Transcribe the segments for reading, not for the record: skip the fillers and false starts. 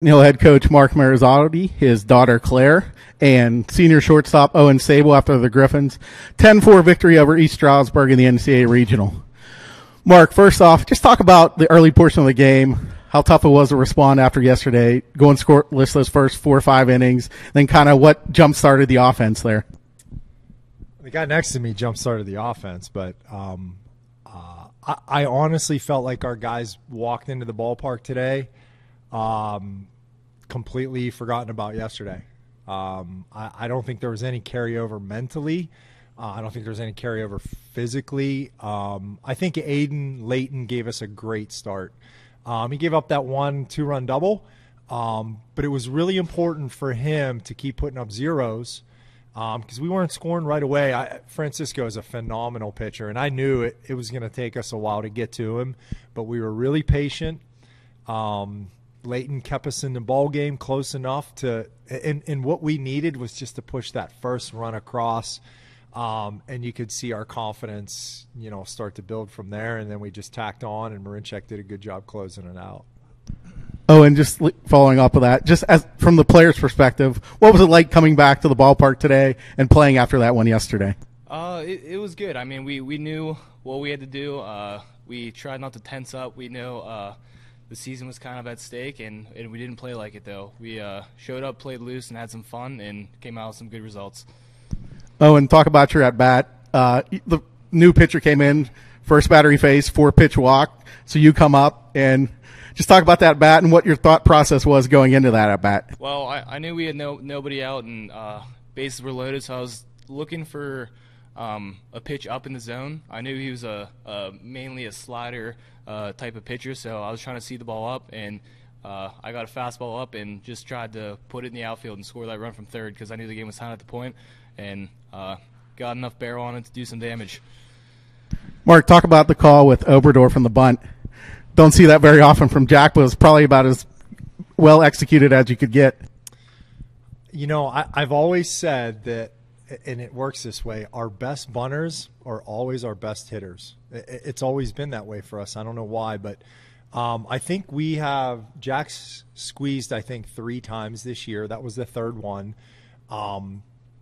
Hill head coach Marc Marizzaldi, his daughter Claire, and senior shortstop Owen Sabol after the Griffins. 10-4 victory over East Stroudsburg in the NCAA Regional. Mark, first off, just talk about the early portion of the game, how tough it was to respond after yesterday, going scoreless those first 4 or 5 innings, then kind of what jump-started the offense there. The guy next to me jump-started the offense, but I honestly felt like our guys walked into the ballpark today completely forgotten about yesterday. I don't think there was any carryover mentally. I don't think there was any carryover physically. I think Aiden Layton gave us a great start. He gave up that 1-2-run double, but it was really important for him to keep putting up zeros because we weren't scoring right away. Francisco is a phenomenal pitcher, and I knew it was going to take us a while to get to him, but we were really patient. Layton kept us in the ball game close enough to, and what we needed was just to push that first run across, and you could see our confidence, start to build from there. And then we just tacked on, and Marincek did a good job closing it out. Oh, and just following up with that, just as from the player's perspective, what was it like coming back to the ballpark today and playing after that one yesterday? It was good. I mean, we knew what we had to do. We tried not to tense up. We knew the season was kind of at stake, and we didn't play like it, though. We showed up, played loose, and had some fun, and came out with some good results. Oh, and talk about your at-bat. The new pitcher came in, first batter he faced, 4-pitch walk, so you come up, and just talk about that bat and what your thought process was going into that at-bat. Well, I knew we had nobody out, and bases were loaded, so I was looking for a pitch up in the zone. I knew he was mainly a slider type of pitcher, so I was trying to see the ball up, and I got a fastball up and just tried to put it in the outfield and score that run from third because I knew the game was tied at the point, and got enough barrel on it to do some damage. Mark, talk about the call with Oberdorf from the bunt. Don't see that very often from Jack, but it was probably about as well executed as you could get. I've always said that, and it works this way, our best bunters are always our best hitters. It's always been that way for us. I don't know why, but I think Jack's squeezed, 3 times this year. That was the third one.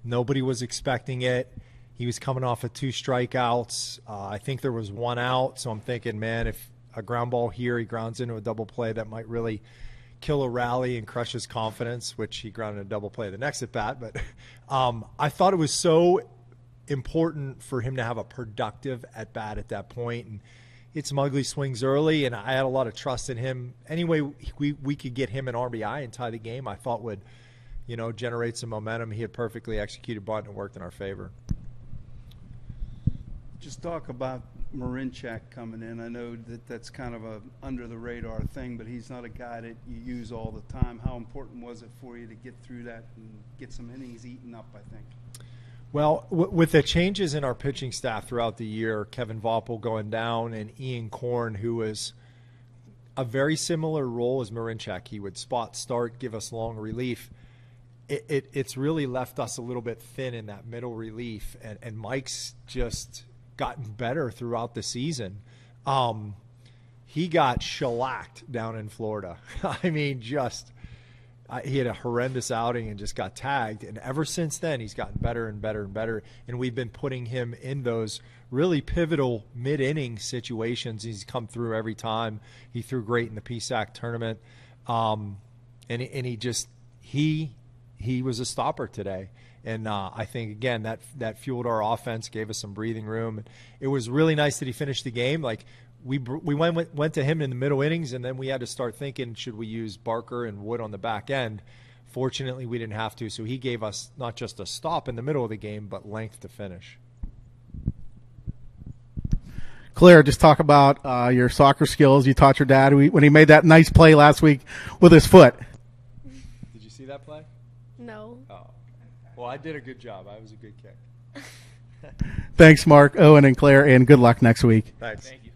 Nobody was expecting it. He was coming off of 2 strikeouts. I think there was 1 out, so I'm thinking, man, if a ground ball here, he grounds into a double play, that might really kill a rally and crush his confidence, which he grounded a double play the next at bat. But I thought it was so important for him to have a productive at bat at that point, and hit some ugly swings early, and I had a lot of trust in him. Anyway, we could get him an RBI and tie the game, I thought would generate some momentum. He had perfectly executed bunt and it worked in our favor. Just talk about Marincek coming in. I know that's kind of a under-the-radar thing, but he's not a guy that you use all the time. How important was it for you to get through that and get some innings eaten up, I think? Well, with the changes in our pitching staff throughout the year, Kevin Voppel going down and Ian Korn, who was a very similar role as Marincek. He would spot start, give us long relief. It's really left us a little bit thin in that middle relief, and Mike's just gotten better throughout the season. He got shellacked down in Florida. I mean, he had a horrendous outing and just got tagged. And ever since then, he's gotten better and better and better. And we've been putting him in those really pivotal mid-inning situations. He's come through every time. He threw great in the PSAC tournament. And he was a stopper today. And I think, again, that fueled our offense, gave us some breathing room. It was really nice that he finished the game. Like, we went to him in the middle innings, and then we had to start thinking, should we use Barker and Wood on the back end? Fortunately, we didn't have to, so he gave us not just a stop in the middle of the game, but length to finish. Claire, just talk about your soccer skills. You taught your dad when he made that nice play last week with his foot. Did you see that play? No. Oh. Well, I did a good job. I was a good kick. Thanks, Mark, Owen, and Claire, and good luck next week. Thanks. Thank you.